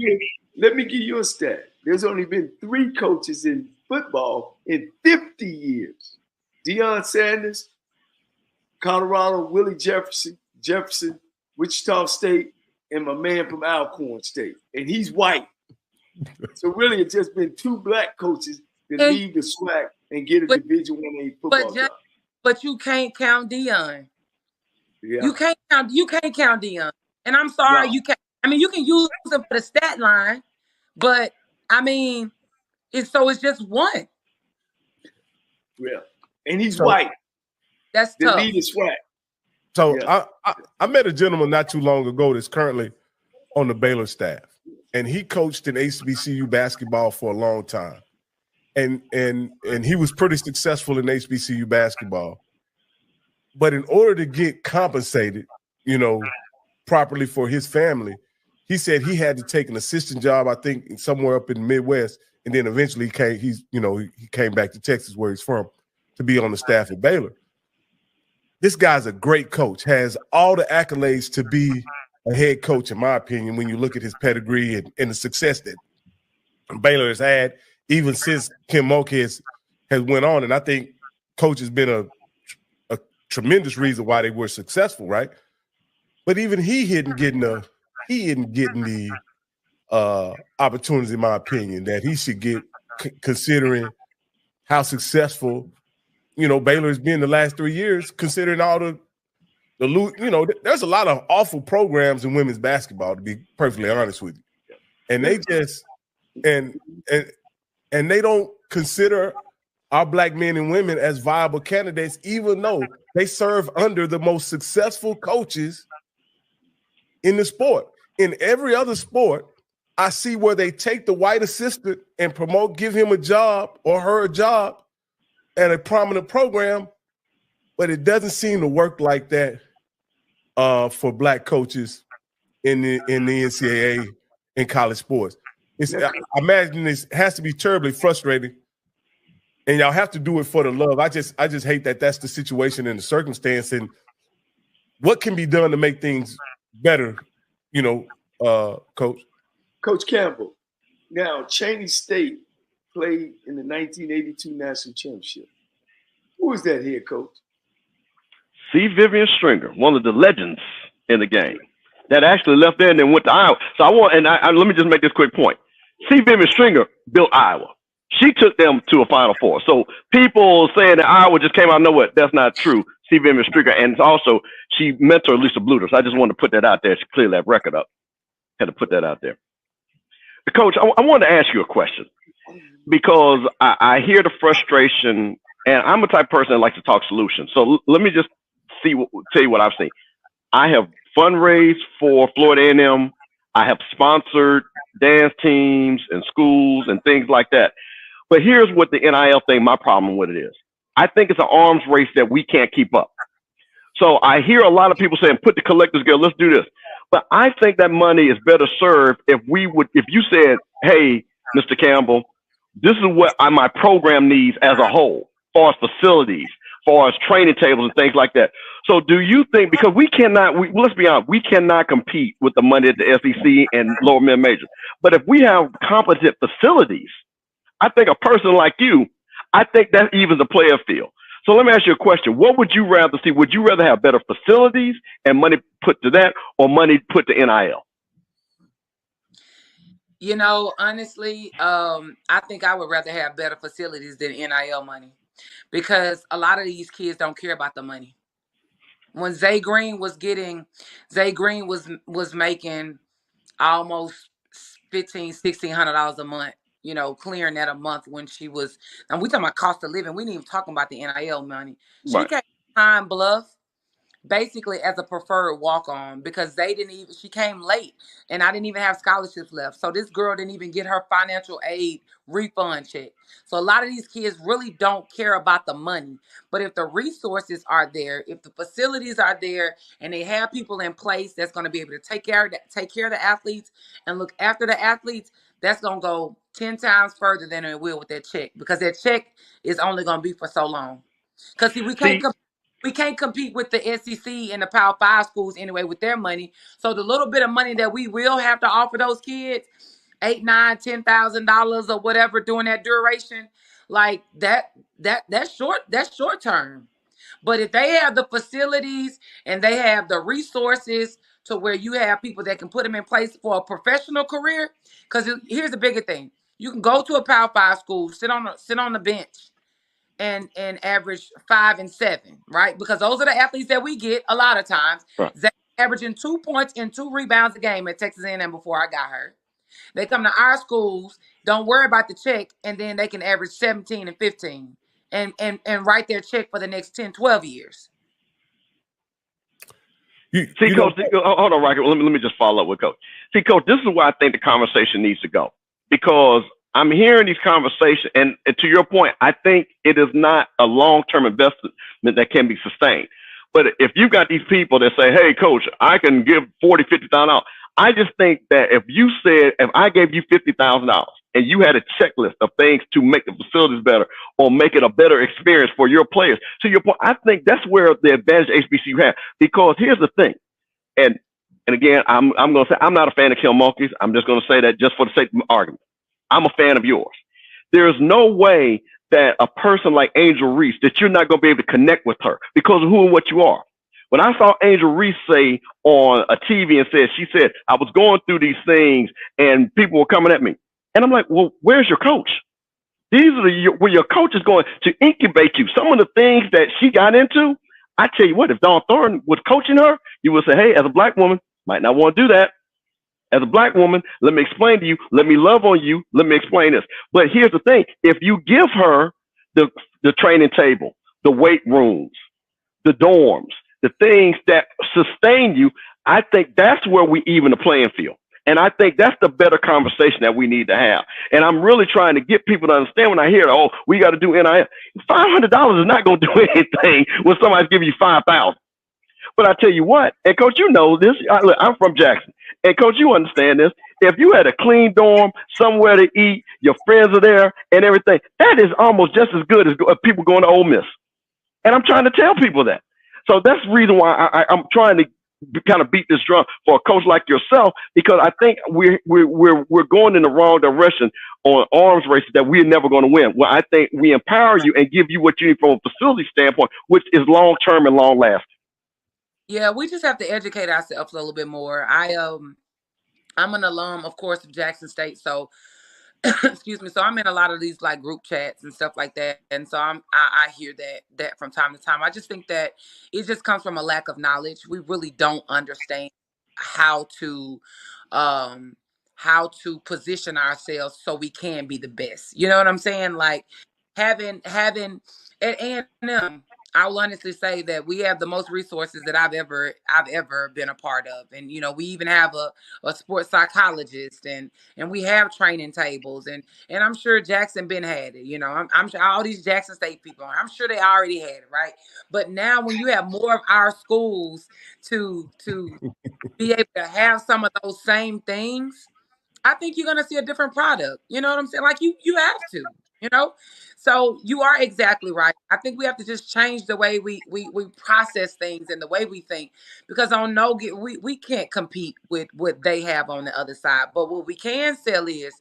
Let me give you a stat. There's only been 3 coaches in football in 50 years. Deion Sanders, Colorado, Willie Jefferson, Wichita State, and my man from Alcorn State. And he's white. So really, it's just been 2 black coaches that leave the SWAC and get a Division I football job. But you can't count Dion. Yeah. You can't count Dion. And I'm sorry, you can't. I mean, you can use him for the stat line, but I mean, it's just one. Yeah, and he's white. That's tough. Lead the SWAC. So I met a gentleman not too long ago that's currently on the Baylor staff, and he coached in HBCU basketball for a long time, and he was pretty successful in HBCU basketball. But in order to get compensated, properly for his family, he said he had to take an assistant job, I think, somewhere up in the Midwest, and then eventually he came back to Texas, where he's from, to be on the staff at Baylor. This guy's a great coach, has all the accolades to be a head coach, in my opinion, when you look at his pedigree and the success that Baylor has had, even since Kim Mulkey has went on. And I think coach has been a tremendous reason why they were successful, right? But even he isn't getting the opportunities, in my opinion, that he should get, considering how successful Baylor has been the last 3 years, considering all the there's a lot of awful programs in women's basketball, to be perfectly honest with you, and they just and they don't consider our black men and women as viable candidates, even though they serve under the most successful coaches in the sport. In every other sport, I see where they take the white assistant and give him a job or her a job at a prominent program, but it doesn't seem to work like that for black coaches in the NCAA in college sports. I imagine this has to be terribly frustrating, and y'all have to do it for the love. I just hate that that's the situation and the circumstance, and what can be done to make things better, Coach? Coach Campbell. Now, Cheney State played in the 1982 National Championship. Who is that head coach? C. Vivian Stringer, one of the legends in the game, that actually left there and then went to Iowa. So let me just make this quick point. C. Vivian Stringer built Iowa. She took them to a Final Four. So people saying that Iowa just came out of nowhere, that's not true. C. Vivian Stringer, and also she mentored Lisa Bluter. So I just wanted to put that out there to clear that record up. Had to put that out there. But Coach, I wanted to ask you a question, because I hear the frustration, and I'm the type of person that likes to talk solutions. So let me just tell you what I've seen. I have fundraised for Florida A&M. I have sponsored dance teams and schools and things like that. But here's what the NIL thing, my problem with it is. I think it's an arms race that we can't keep up. So I hear a lot of people saying, put the collectors together, let's do this. But I think that money is better served if you said, hey, Mr. Campbell, this is what my program needs as a whole, as far as facilities, as far as training tables and things like that. So do you think, because let's be honest, we cannot compete with the money at the SEC and lower mid-major. But if we have competent facilities, I think a person like you, I think that evens the player field. So let me ask you a question. What would you rather see? Would you rather have better facilities and money put to that, or money put to NIL? Honestly, I think I would rather have better facilities than NIL money, because a lot of these kids don't care about the money. When Zay Green was making almost $1,500-$1,600 a month, clearing that a month when she was, and we talking about cost of living. We didn't even talk about the NIL money. She came to Pine Bluff basically as a preferred walk-on, because she came late and I didn't even have scholarships left. So this girl didn't even get her financial aid refund check. So a lot of these kids really don't care about the money. But if the resources are there, if the facilities are there, and they have people in place that's going to be able to take care of the athletes and look after the athletes, that's going to go 10 times further than it will with that check, because that check is only going to be for so long. Because we can't compete with the SEC and the Power 5 schools anyway with their money. So the little bit of money that we will have to offer those kids, $8,000, $9,000, $10,000 or whatever during that duration, like that's short term. But if they have the facilities and they have the resources to where you have people that can put them in place for a professional career. Because here's the bigger thing: you can go to a Power 5 school, sit on the bench, and average 5 and 7, right? Because those are the athletes that we get a lot of times. Right. Zach averaging 2 points and 2 rebounds a game at Texas A&M before I got hurt. They come to our schools, don't worry about the check, and then they can average 17 and 15 and write their check for the next 10, 12 years. Coach, hold on, Rocky. Let me just follow up with Coach. See, Coach, this is where I think the conversation needs to go, because I'm hearing these conversations, and to your point, I think it is not a long-term investment that can be sustained. But if you got these people that say, hey, Coach, I can give $40,000, $50,000, I just think that if I gave you $50,000 and you had a checklist of things to make the facilities better or make it a better experience for your players, to your point, I think that's where the advantage HBCU have. Because here's the thing, and again, I'm going to say I'm not a fan of kill monkeys. I'm just going to say that just for the sake of argument. I'm a fan of yours. There is no way that a person like Angel Reese, that you're not going to be able to connect with her because of who and what you are. When I saw Angel Reese say on a TV and she said, I was going through these things and people were coming at me. And I'm like, well, where's your coach? These are where your coach is going to incubate you. Some of the things that she got into, I tell you what, if Dawn Thornton was coaching her, you would say, hey, as a black woman, might not want to do that. As a black woman, let me explain to you, let me love on you, let me explain this. But here's the thing, if you give her the training table, the weight rooms, the dorms, the things that sustain you, I think that's where we even the playing field. And I think that's the better conversation that we need to have. And I'm really trying to get people to understand when I hear, oh, we got to do NIL. $500 is not going to do anything when somebody's giving you $5,000. But I tell you what, and Coach, you know this. Look, I'm from Jackson. And Coach, you understand this. If you had a clean dorm, somewhere to eat, your friends are there and everything, that is almost just as good as people going to Ole Miss. And I'm trying to tell people that. So that's the reason why I'm trying to kind of beat this drum for a coach like yourself, because I think we're going in the wrong direction on arms races that we're never going to win. Well, I think we empower you and give you what you need from a facility standpoint, which is long-term and long-lasting. Yeah, we just have to educate ourselves a little bit more. I'm an alum, of course, of Jackson State, so excuse me. So I'm in a lot of these like group chats and stuff like that, and so I hear that from time to time. I just think that it just comes from a lack of knowledge. We really don't understand how to position ourselves so we can be the best. You know what I'm saying? Like having at A&M, I will honestly say that we have the most resources that I've ever been a part of. And, you know, we even have a sports psychologist and we have training tables and I'm sure Jackson Ben had it, you know, I'm sure all these Jackson State people, I'm sure they already had it. Right. But now when you have more of our schools to be able to have some of those same things, I think you're going to see a different product. You know what I'm saying? Like you have to, you know? So you are exactly right. I think we have to just change the way we process things and the way we think, because we can't compete with what they have on the other side. But what we can sell is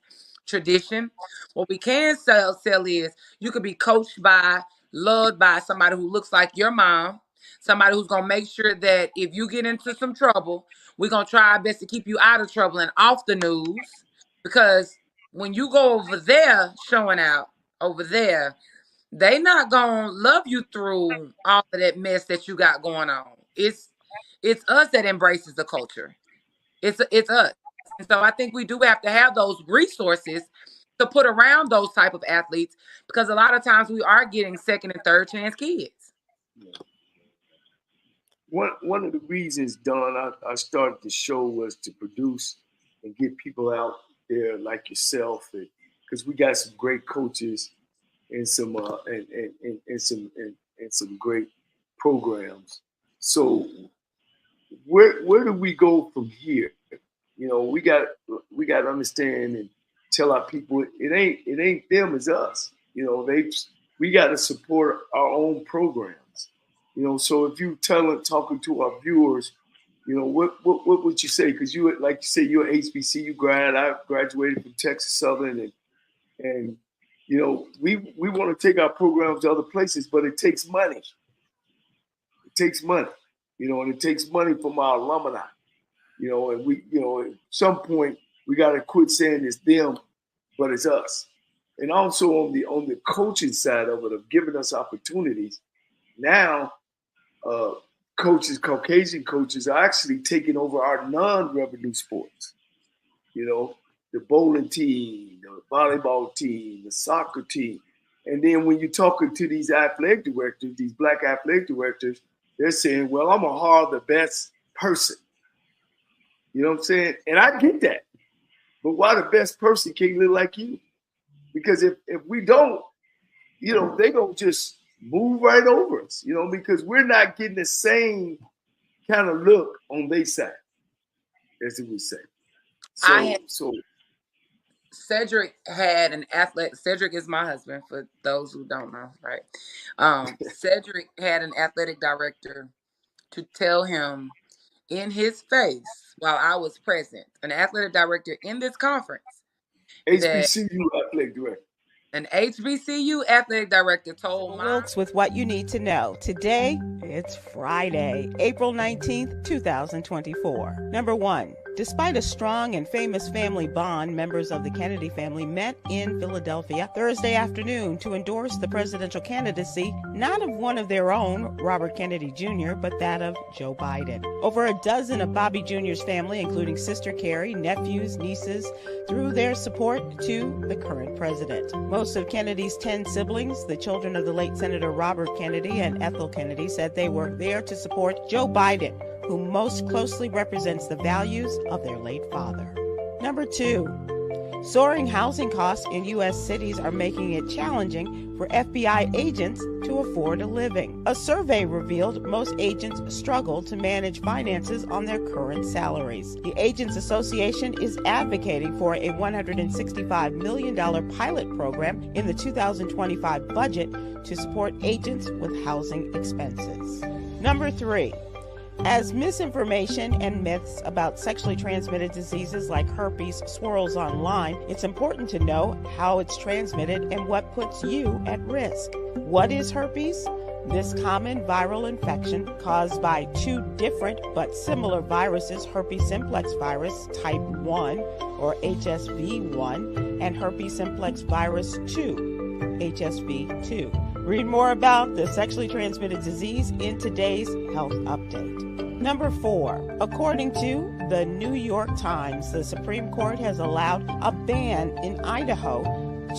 tradition. What we can sell is you could be coached by, loved by somebody who looks like your mom, somebody who's going to make sure that if you get into some trouble, we're going to try our best to keep you out of trouble and off the news. Because when you go over there showing out over there, they not going to love you through all of that mess that you got going on. It's us that embraces the culture. It's us. And so I think we do have to have those resources to put around those type of athletes, because a lot of times we are getting second and third chance kids. Yeah. One of the reasons, Don, I started the show was to produce and get people out there like yourself, because we got some great coaches and some some great programs. So where do we go from here? You know, we got to understand and tell our people it ain't them, it's us. You know, we got to support our own programs. You know, so if you talking to our viewers, you know, what would you say? Because you, like you say, you're an HBCU grad. I graduated from Texas Southern, and you know, we want to take our programs to other places, but it takes money. It takes money, you know, and it takes money from our alumni. you know, and we, you know, at some point we got to quit saying it's them, but it's us. And also on the coaching side of it, of giving us opportunities, now coaches, Caucasian coaches, are actually taking over our non-revenue sports. You know, the bowling team, the volleyball team, the soccer team. And then when you're talking to these athletic directors, these black athletic directors, they're saying, well, I'm going to hire the best person. You know what I'm saying? And I get that. But why the best person can't look like you? Because if we don't, you know, they going to just move right over us, you know, because we're not getting the same kind of look on their side, as it would say. Cedric had an athlete. Cedric is my husband, for those who don't know, right? Cedric had an athletic director to tell him in his face while I was present, an athletic director in this conference. HBCU athletic director. An HBCU athletic director told Wilkes with what you need to know. Today, it's Friday, April 19th, 2024. Number 1. Despite a strong and famous family bond, members of the Kennedy family met in Philadelphia Thursday afternoon to endorse the presidential candidacy, not of one of their own, Robert Kennedy Jr., but that of Joe Biden. Over a dozen of Bobby Jr.'s family, including sister Carrie, nephews, nieces, threw their support to the current president. Most of Kennedy's 10 siblings, the children of the late Senator Robert Kennedy and Ethel Kennedy, said they were there to support Joe Biden, who most closely represents the values of their late father. Number 2, soaring housing costs in U.S. cities are making it challenging for FBI agents to afford a living. A survey revealed most agents struggle to manage finances on their current salaries. The Agents Association is advocating for a $165 million pilot program in the 2025 budget to support agents with housing expenses. Number 3, as misinformation and myths about sexually transmitted diseases like herpes swirls online, it's important to know how it's transmitted and what puts you at risk. What is herpes? This common viral infection caused by 2 different but similar viruses, herpes simplex virus type 1 or HSV1 and herpes simplex virus 2, HSV2. Read more about the sexually transmitted disease in today's health update. Number 4, according to the New York Times, the Supreme Court has allowed a ban in Idaho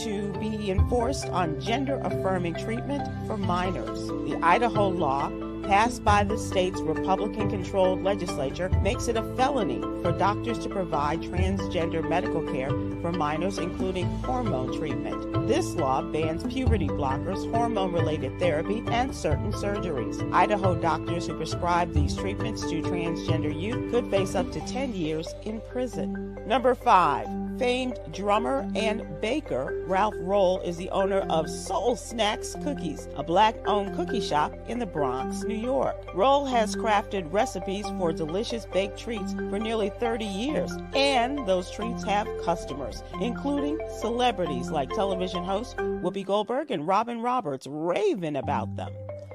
to be enforced on gender-affirming treatment for minors. The Idaho law, passed by the state's Republican-controlled legislature, makes it a felony for doctors to provide transgender medical care for minors, including hormone treatment. This law bans puberty blockers, hormone-related therapy, and certain surgeries. Idaho doctors who prescribe these treatments to transgender youth could face up to 10 years in prison. Number 5, famed drummer and baker Ralph Roll is the owner of Soul Snacks Cookies, a black-owned cookie shop in the Bronx, New York. Roll has crafted recipes for delicious baked treats for nearly 30 years, and those treats have customers, including celebrities like television host Whoopi Goldberg and Robin Roberts raving about them.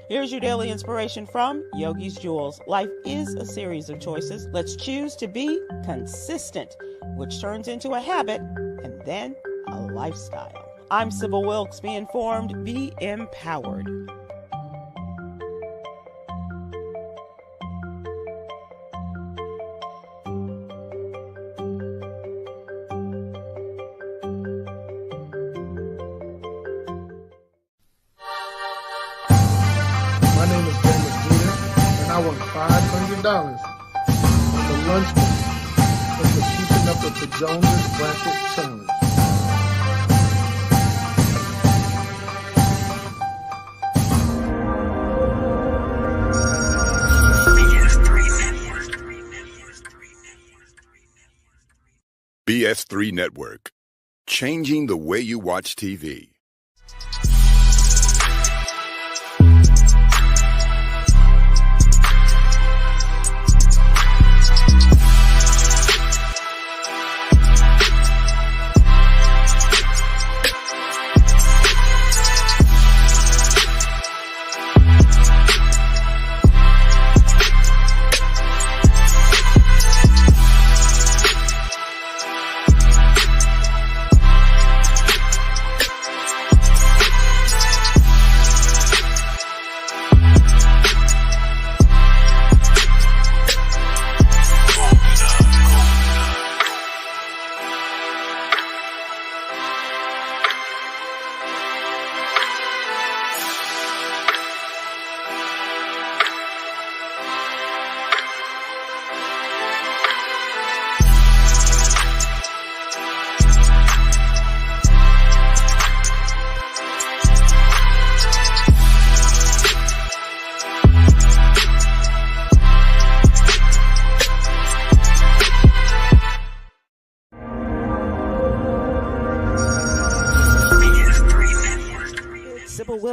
Here's your daily inspiration from Yogi's Jewels. Life is a series of choices. Let's choose to be consistent, which turns into a habit and then a lifestyle. I'm Sybil Wilkes. Be informed, be empowered. I won $500 on the lunch money from the Keeping Up with the Joneses Bracket Challenge. BS3 Network, changing the way you watch TV.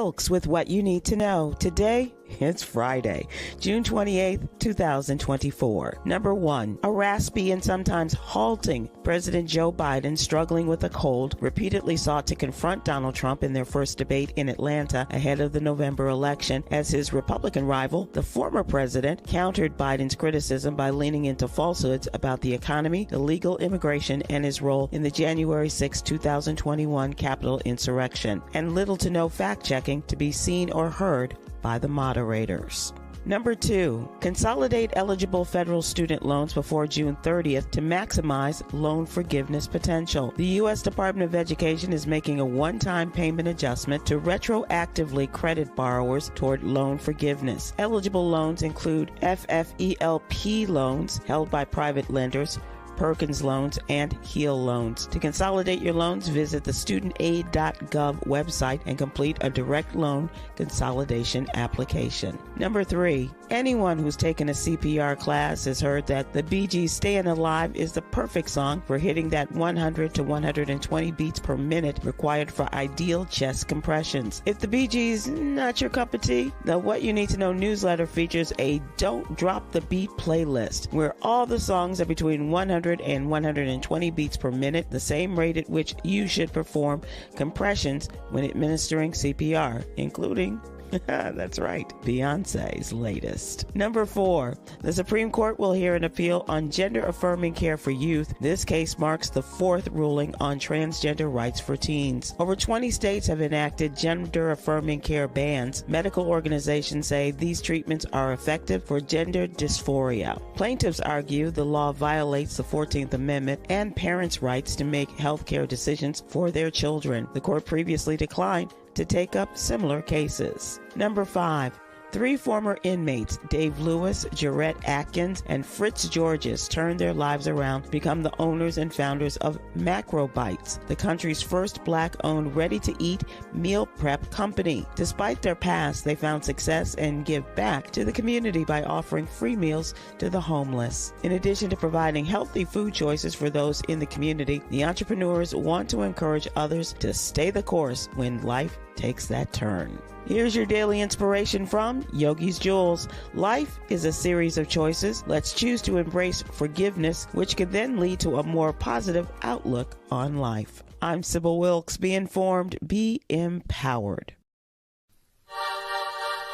Wilkes with what you need to know. Today, it's Friday, June 28th, 2024. Number 1, a raspy and sometimes halting President Joe Biden, struggling with a cold, repeatedly sought to confront Donald Trump in their first debate in Atlanta ahead of the November election, as his Republican rival, the former president, countered Biden's criticism by leaning into falsehoods about the economy, illegal immigration, and his role in the January 6, 2021 Capitol insurrection, and little to no fact-checking to be seen or heard by the moderators. Number 2, consolidate eligible federal student loans before June 30th to maximize loan forgiveness potential. The U.S. Department of Education is making a one-time payment adjustment to retroactively credit borrowers toward loan forgiveness. Eligible loans include FFELP loans held by private lenders, Perkins loans, and HEAL loans. To consolidate your loans, visit the studentaid.gov website and complete a direct loan consolidation application. Number 3, anyone who's taken a CPR class has heard that the Bee Gees' Stayin' Alive is the perfect song for hitting that 100 to 120 beats per minute required for ideal chest compressions. If the Bee Gees not your cup of tea, the What You Need to Know newsletter features a Don't Drop the Beat playlist, where all the songs are between 100 and 120 beats per minute, the same rate at which you should perform compressions when administering CPR, including that's right, Beyonce's latest. Number 4, the Supreme Court will hear an appeal on gender-affirming care for youth. This case marks the 4th ruling on transgender rights for teens. Over 20 states have enacted gender-affirming care bans. Medical organizations say these treatments are effective for gender dysphoria. Plaintiffs argue the law violates the 14th Amendment and parents' rights to make health care decisions for their children. The court previously declined to take up similar cases. Number 5, 3 former inmates, Dave Lewis, Jarrett Atkins, and Fritz Georges, turned their lives around to become the owners and founders of Macro Bites, the country's first Black-owned ready-to-eat meal prep company. Despite their past, they found success and give back to the community by offering free meals to the homeless. In addition to providing healthy food choices for those in the community, the entrepreneurs want to encourage others to stay the course when life takes that turn. Here's your daily inspiration from Yogi's Jewels. Life is a series of choices. Let's choose to embrace forgiveness, which can then lead to a more positive outlook on life. I'm Sybil Wilkes. Be informed, be empowered.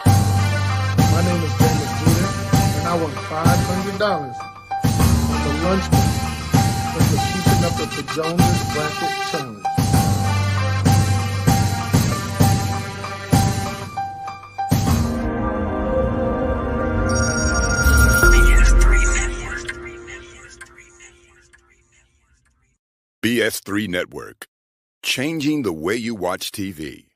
My name is James Jeter, and I won $500 on the lunch money from the Keeping Up with the Joneses Bracket Challenge. BS3 Network, changing the way you watch TV.